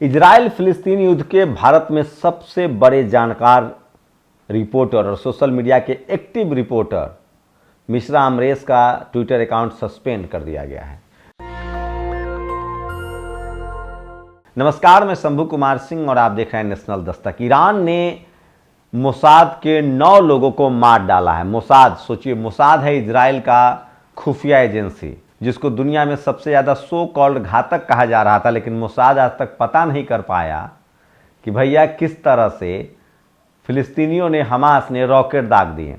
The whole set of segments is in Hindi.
इजराइल फिलिस्तीन युद्ध के भारत में सबसे बड़े जानकार रिपोर्टर और सोशल मीडिया के एक्टिव रिपोर्टर मिश्रा अमरेश का ट्विटर अकाउंट सस्पेंड कर दिया गया है। नमस्कार, मैं शंभू कुमार सिंह और आप देख रहे हैं नेशनल दस्तक। ईरान ने मोसाद के 9 लोगों को मार डाला है। मोसाद, सोचिए, मोसाद है इजराइल का खुफिया एजेंसी, जिसको दुनिया में सबसे ज़्यादा सो कॉल्ड घातक कहा जा रहा था, लेकिन मोसाद आज तक पता नहीं कर पाया कि भैया किस तरह से फिलिस्तीनियों ने, हमास ने रॉकेट दाग दिए।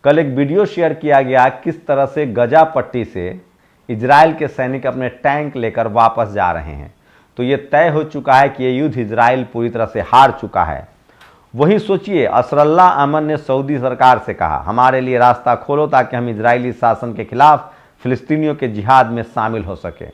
कल एक वीडियो शेयर किया गया किस तरह से गजा पट्टी से इजराइल के सैनिक अपने टैंक लेकर वापस जा रहे हैं। तो ये तय हो चुका है कि ये युद्ध इजराइल पूरी तरह से हार चुका है। वहीं सोचिए, असरल्ला अमन ने सऊदी सरकार से कहा, हमारे लिए रास्ता खोलो ताकि हम इजरायली शासन के खिलाफ फिलिस्तीनियों के जिहाद में शामिल हो सके।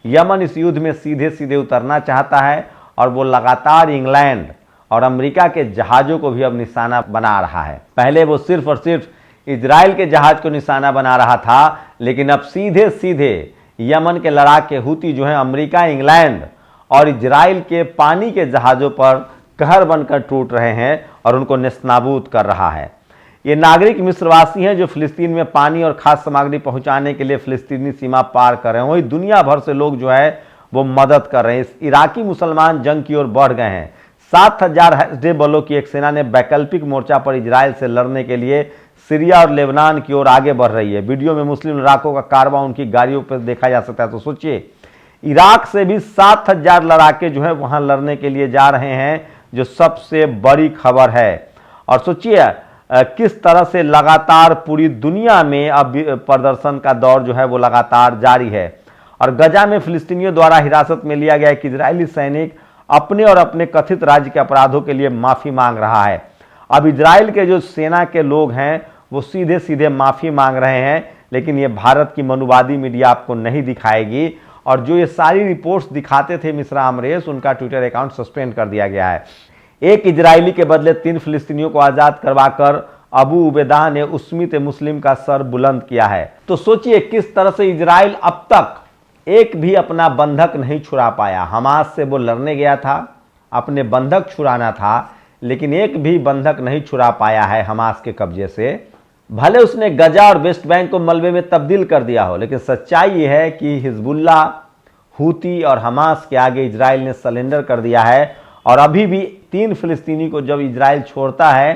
यमन इस युद्ध में सीधे सीधे उतरना चाहता है और वो लगातार इंग्लैंड और अमेरिका के जहाज़ों को भी अब निशाना बना रहा है। पहले वो सिर्फ और सिर्फ इजराइल के जहाज को निशाना बना रहा था, लेकिन अब सीधे सीधे यमन के लड़ाके हूती जो हैं अमेरिका, इंग्लैंड और इजराइल के पानी के जहाज़ों पर कहर बनकर टूट रहे हैं और उनको नेस्तनाबूद कर रहा है। ये नागरिक मिस्रवासी हैं जो फिलिस्तीन में पानी और खाद्य सामग्री पहुंचाने के लिए फिलिस्तीनी सीमा पार कर रहे हैं। वही दुनिया भर से लोग जो है वो मदद कर रहे हैं। इस इराकी मुसलमान जंग की ओर बढ़ गए हैं। 7,000 हज़्दे बलों की एक सेना ने वैकल्पिक मोर्चा पर इजराइल से लड़ने के लिए सीरिया और लेबनान की ओर आगे बढ़ रही है। वीडियो में मुस्लिम लड़ाकों का कारवां उनकी गाड़ियों पर देखा जा सकता है। तो सोचिए, इराक से भी 7,000 लड़ाके जो है वहां लड़ने के लिए जा रहे हैं, जो सबसे बड़ी खबर है। और सोचिए किस तरह से लगातार पूरी दुनिया में अब प्रदर्शन का दौर जो है वो लगातार जारी है। और गजा में फिलिस्तीनियों द्वारा हिरासत में लिया गया एक इजरायली सैनिक अपने और अपने कथित राज्य के अपराधों के लिए माफी मांग रहा है। अब इजराइल के जो सेना के लोग हैं वो सीधे सीधे माफी मांग रहे हैं, लेकिन ये भारत की मनुवादी मीडिया आपको नहीं दिखाएगी। और जो ये सारी रिपोर्ट्स दिखाते थे मिश्रा अमरेश, उनका ट्विटर अकाउंट सस्पेंड कर दिया गया है। एक इजरायली के बदले 3 फिलिस्तीनियों को आजाद करवाकर अबू उबैदा ने उस्मित मुस्लिम का सर बुलंद किया है। तो सोचिए किस तरह से इजराइल अब तक एक भी अपना बंधक नहीं छुड़ा पाया। हमास से वो लड़ने गया था, अपने बंधक छुड़ाना था, लेकिन एक भी बंधक नहीं छुड़ा पाया है हमास के कब्जे से। भले उसने गजा और वेस्ट बैंक को मलबे में तब्दील कर दिया हो, लेकिन सच्चाई ये है कि हिजबुल्लाह, हूती और हमास के आगे इजराइल ने सरेंडर कर दिया है। और अभी भी 3 फिलिस्तीनी को जब इजराइल छोड़ता है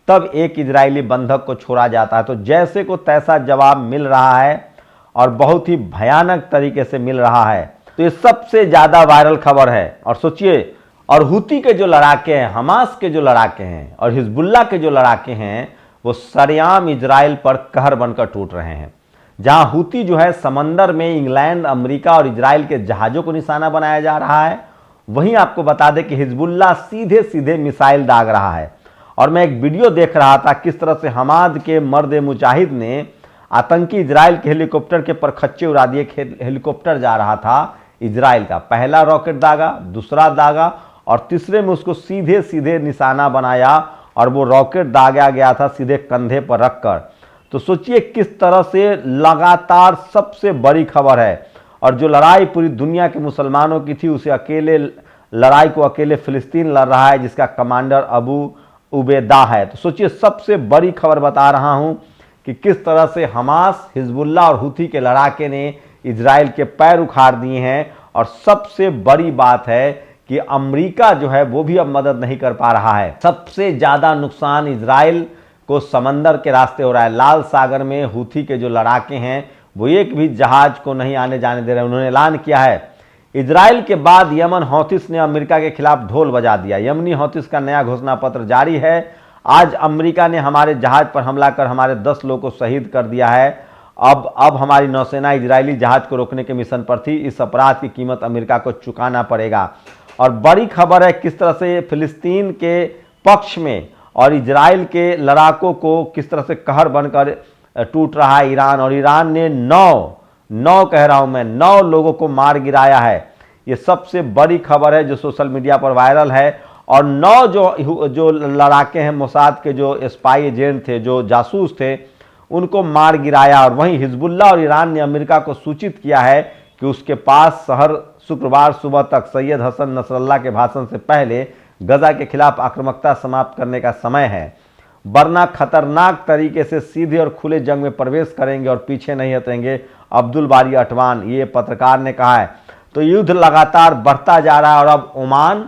तब एक इजरायली बंधक को छोड़ा जाता है। तो जैसे को तैसा जवाब मिल रहा है और बहुत ही भयानक तरीके से मिल रहा है। तो ये सबसे ज्यादा वायरल खबर है। और सोचिए, और हूती के जो लड़ाके हैं, हमास के जो लड़ाके हैं और हिजबुल्लाह के जो लड़ाके हैं, वो सरेआम इजराइल पर कहर बनकर टूट रहे हैं। जहां हूती जो है समंदर में इंग्लैंड, अमेरिका और इजराइल के जहाजों को निशाना बनाया जा रहा है, वहीं आपको बता दें कि हिजबुल्लाह सीधे सीधे मिसाइल दाग रहा है। और मैं एक वीडियो देख रहा था किस तरह से हमाद के मर्द मुजाहिद ने आतंकी इजराइल के हेलीकॉप्टर के परखच्चे उड़ा दिए। हेलीकॉप्टर जा रहा था इजराइल का, पहला रॉकेट दागा, दूसरा दागा और तीसरे में उसको सीधे सीधे निशाना बनाया और वो रॉकेट दागा गया था सीधे कंधे पर रखकर। तो सोचिए किस तरह से लगातार सबसे बड़ी खबर है। और जो लड़ाई पूरी दुनिया के मुसलमानों की थी, उसे अकेले लड़ाई को अकेले फिलिस्तीन लड़ रहा है, जिसका कमांडर अबू उबैदा है। तो सोचिए, सबसे बड़ी खबर बता रहा हूं कि किस तरह से हमास, हिजबुल्लाह और हूती के लड़ाके ने इजराइल के पैर उखाड़ दिए हैं। और सबसे बड़ी बात है कि अमेरिका जो है वो भी अब मदद नहीं कर पा रहा है। सबसे ज्यादा नुकसान इजराइल को समंदर के रास्ते हो रहा है। लाल सागर में हूती के जो लड़ाके हैं वो एक भी जहाज को नहीं आने जाने दे रहे। उन्होंने ऐलान किया है। इजराइल के बाद यमन हौथिस ने अमेरिका के खिलाफ ढोल बजा दिया। यमनी हौथिस का नया घोषणा पत्र जारी है। आज अमेरिका ने हमारे जहाज पर हमला कर हमारे 10 लोगों को शहीद कर दिया है। अब हमारी नौसेना इजरायली जहाज को रोकने के मिशन पर थी। इस अपराध की कीमत अमेरिका को चुकाना पड़ेगा। और बड़ी खबर है किस तरह से फिलिस्तीन के पक्ष में और इजराइल के लड़ाकों को किस तरह से कहर बनकर टूट रहा है ईरान। और ईरान ने 9 कह रहा हूं मैं, 9 लोगों को मार गिराया है। ये सबसे बड़ी खबर है जो सोशल मीडिया पर वायरल है। और 9 जो लड़ाके हैं, मोसाद के जो स्पाई एजेंट थे, जो जासूस थे, उनको मार गिराया। और वहीं हिजबुल्लाह और ईरान ने अमेरिका को सूचित किया है कि उसके पास शहर शुक्रवार सुबह तक सैयद हसन नसरल्लाह के भाषण से पहले गजा के खिलाफ आक्रामकता समाप्त करने का समय है, वरना खतरनाक तरीके से सीधे और खुले जंग में प्रवेश करेंगे और पीछे नहीं हटेंगे, अब्दुल बारी अटवान, ये पत्रकार ने कहा है। तो युद्ध लगातार बढ़ता जा रहा है और अब ओमान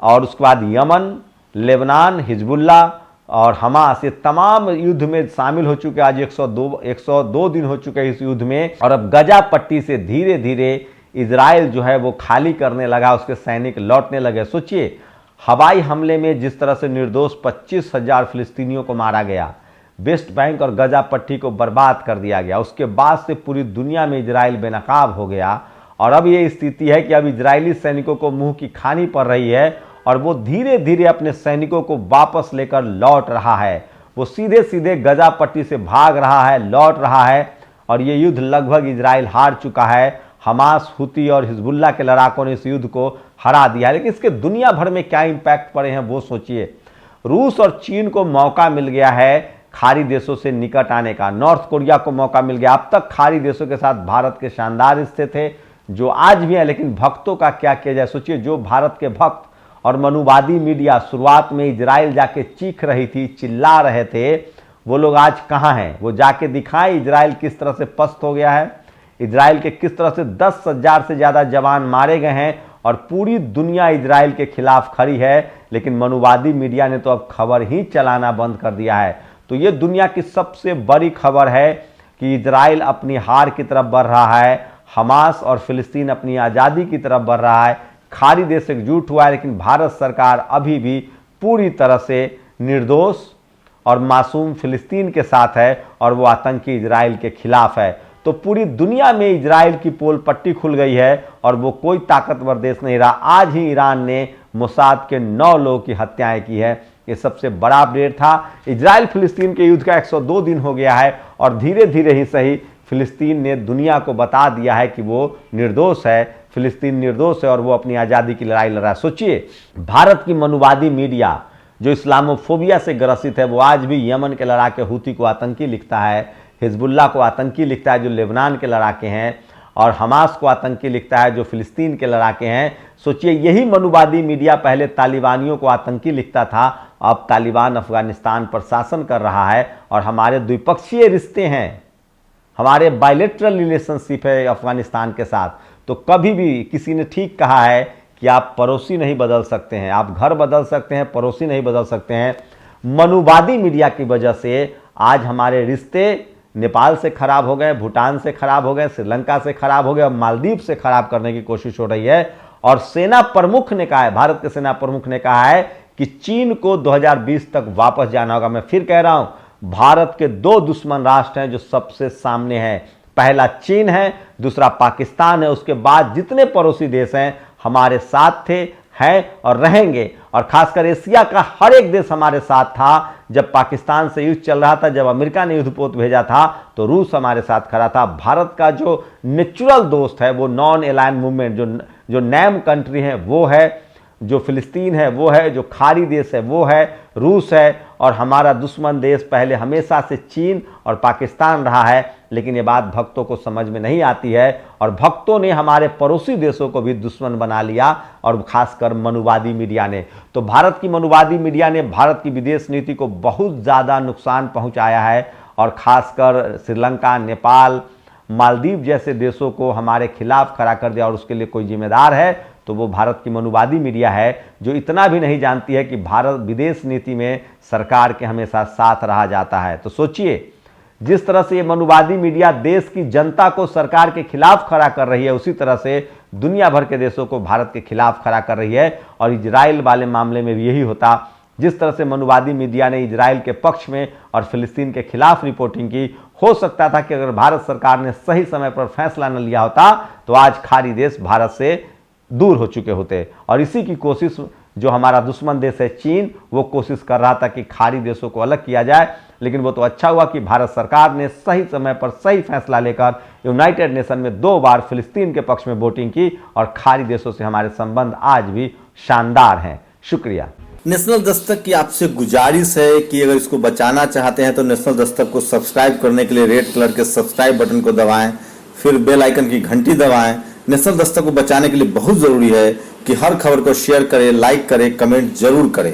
और उसके बाद यमन, लेबनान, हिजबुल्ला और हमास, ये तमाम युद्ध में शामिल हो चुके हैं। आज 102 दिन हो चुके हैं इस युद्ध में, और अब गजा पट्टी से धीरे धीरे इजराइल जो है वो खाली करने लगा, उसके सैनिक लौटने लगे। सोचिए, हवाई हमले में जिस तरह से निर्दोष 25,000 फिलिस्तीनियों को मारा गया, वेस्ट बैंक और गजा पट्टी को बर्बाद कर दिया गया, उसके बाद से पूरी दुनिया में इजराइल बेनकाब हो गया। और अब ये स्थिति है कि अब इजरायली सैनिकों को मुंह की खानी पड़ रही है और वो धीरे धीरे अपने सैनिकों को वापस लेकर लौट रहा है। वो सीधे सीधे गजा पट्टी से भाग रहा है, लौट रहा है, और ये युद्ध लगभग इजराइल हार चुका है। हमास, हुती और हिजबुल्ला के लड़ाकों ने इस युद्ध को हरा दिया है। लेकिन इसके दुनिया भर में क्या इंपैक्ट पड़े हैं वो सोचिए। रूस और चीन को मौका मिल गया है खाड़ी देशों से निकट आने का, नॉर्थ कोरिया को मौका मिल गया। अब तक खाड़ी देशों के साथ भारत के शानदार रिश्ते थे, जो आज भी है, लेकिन भक्तों का क्या किया जाए। सोचिए, जो भारत के भक्त और मनुवादी मीडिया शुरुआत में इजराइल जाके चीख रही थी, चिल्ला रहे थे, वो लोग आज कहाँ हैं? वो जाके दिखाएं इजराइल किस तरह से पस्त हो गया है, इजराइल के किस तरह से 10,000 से ज़्यादा जवान मारे गए हैं और पूरी दुनिया इजराइल के खिलाफ खड़ी है। लेकिन मनुवादी मीडिया ने तो अब खबर ही चलाना बंद कर दिया है। तो ये दुनिया की सबसे बड़ी खबर है कि इजराइल अपनी हार की तरफ बढ़ रहा है, हमास और फिलिस्तीन अपनी आज़ादी की तरफ बढ़ रहा है। खाड़ी देश एकजुट हुआ है, लेकिन भारत सरकार अभी भी पूरी तरह से निर्दोष और मासूम फिलिस्तीन के साथ है और वो आतंकी इजराइल के खिलाफ है। तो पूरी दुनिया में इजराइल की पोल पट्टी खुल गई है और वो कोई ताकतवर देश नहीं रहा। आज ही ईरान ने मोसाद के 9 लोगों की हत्याएं की है। ये सबसे बड़ा अपडेट था। इजराइल फिलिस्तीन के युद्ध का 102 दिन हो गया है और धीरे धीरे ही सही फिलिस्तीन ने दुनिया को बता दिया है कि वो निर्दोष है, फिलिस्तीन निर्दोष है और वो अपनी आज़ादी की लड़ाई लड़ रहा है। सोचिए, भारत की मनुवादी मीडिया जो इस्लामोफोबिया से ग्रसित है, वो आज भी यमन के लड़ाके हुती को आतंकी लिखता है, हिजबुल्ला को आतंकी लिखता है जो लेबनान के लड़ाके हैं, और हमास को आतंकी लिखता है जो फिलिस्तीन के लड़ाके हैं। सोचिए, यही मनुवादी मीडिया पहले तालिबानियों को आतंकी लिखता था, अब तालिबान अफगानिस्तान पर शासन कर रहा है और हमारे द्विपक्षीय रिश्ते हैं, हमारे बायलैटरल रिलेशनशिप है अफगानिस्तान के साथ। तो कभी भी किसी ने ठीक कहा है कि आप पड़ोसी नहीं बदल सकते हैं, आप घर बदल सकते हैं, पड़ोसी नहीं बदल सकते हैं। मनुवादी मीडिया की वजह से आज हमारे रिश्ते नेपाल से खराब हो गए, भूटान से खराब हो गए, श्रीलंका से खराब हो गए, अब मालदीव से खराब करने की कोशिश हो रही है। और सेना प्रमुख ने कहा है, भारत के सेना प्रमुख ने कहा है कि चीन को 2020 तक वापस जाना होगा। मैं फिर कह रहा हूं, भारत के 2 दुश्मन राष्ट्र हैं जो सबसे सामने हैं, पहला चीन है, दूसरा पाकिस्तान है। उसके बाद जितने पड़ोसी देश हैं हमारे साथ थे, हैं और रहेंगे। और खासकर एशिया का हर एक देश हमारे साथ था। जब पाकिस्तान से युद्ध चल रहा था, जब अमेरिका ने युद्धपोत भेजा था, तो रूस हमारे साथ खड़ा था। भारत का जो नेचुरल दोस्त है वो नॉन एलायन मूवमेंट, जो नैम कंट्री है वो है, जो फिलिस्तीन है वो है, जो खाड़ी देश है वो है, रूस है। और हमारा दुश्मन देश पहले हमेशा से चीन और पाकिस्तान रहा है। लेकिन ये बात भक्तों को समझ में नहीं आती है और भक्तों ने हमारे पड़ोसी देशों को भी दुश्मन बना लिया, और खासकर मनुवादी मीडिया ने। तो भारत की मनुवादी मीडिया ने भारत की विदेश नीति को बहुत ज़्यादा नुकसान पहुंचाया है, और खासकर श्रीलंका, नेपाल, मालदीव जैसे देशों को हमारे खिलाफ खड़ा कर दिया। और उसके लिए कोई जिम्मेदार है तो वो भारत की मनुवादी मीडिया है, जो इतना भी नहीं जानती है कि भारत विदेश नीति में सरकार के हमेशा साथ रहा जाता है। तो सोचिए, जिस तरह से ये मनुवादी मीडिया देश की जनता को सरकार के खिलाफ खड़ा कर रही है, उसी तरह से दुनिया भर के देशों को भारत के खिलाफ खड़ा कर रही है। और इजराइल वाले मामले में भी यही होता। जिस तरह से मनुवादी मीडिया ने इजराइल के पक्ष में और फिलिस्तीन के खिलाफ रिपोर्टिंग की, हो सकता था कि अगर भारत सरकार ने सही समय पर फैसला न लिया होता तो आज खाड़ी देश भारत से दूर हो चुके होते। और इसी की कोशिश जो हमारा दुश्मन देश है चीन, वो कोशिश कर रहा था कि खाड़ी देशों को अलग किया जाए। लेकिन वो तो अच्छा हुआ कि भारत सरकार ने सही समय पर सही फैसला लेकर यूनाइटेड नेशन में 2 बार फिलिस्तीन के पक्ष में वोटिंग की, और खाड़ी देशों से हमारे संबंध आज भी शानदार हैं। शुक्रिया। नेशनल दस्तक की आपसे गुजारिश है कि अगर इसको बचाना चाहते हैं तो नेशनल दस्तक को सब्सक्राइब करने के लिए रेड कलर के सब्सक्राइब बटन को दबाएं, फिर बेल आइकन की घंटी दबाएं, नेशनल दस्तक को बचाने के लिए बहुत जरूरी है कि हर खबर को शेयर करें, लाइक करें, कमेंट जरूर करें।